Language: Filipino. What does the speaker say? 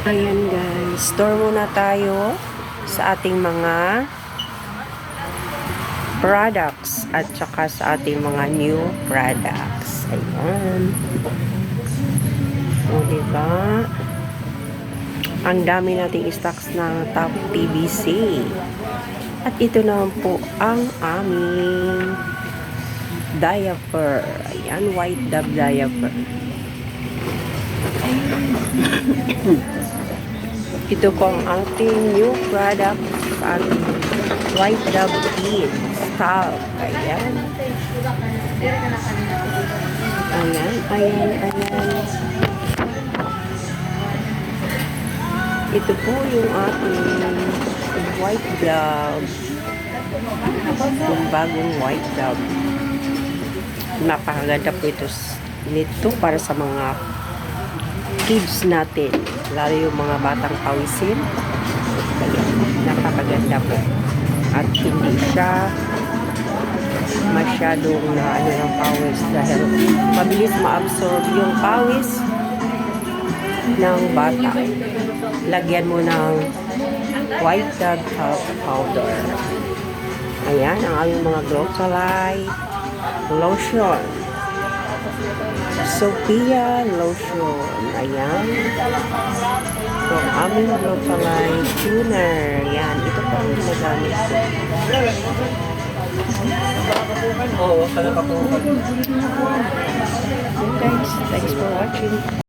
Ayan guys, store muna tayo sa ating mga products at saka sa ating mga new products. Ayan. O diba? Ang dami nating stocks ng top PVC. At ito naman po ang aming diaper. Ayan, white dove diaper. Ito po ang ating new product sa ating white dove kids style. Ayan. Ayan. Ito po yung ating white dove. Yung bagong white dove. Napakaganda po nito para sa mga kids natin. Lalo yung mga batang pawisin. Napakaganda po. At hindi siya masyadong ng pawis dahil mabilis ma-absorb yung pawis ng bata. Lagyan mo ng white dove powder. Ayan, ang aming mga Glocalite lotion. Sophia lotion. Ayan. So, aming Glocalite tuner. Ayan, ito po ang ginagamit ko. Oo, talaga po. Okay guys, thanks for watching.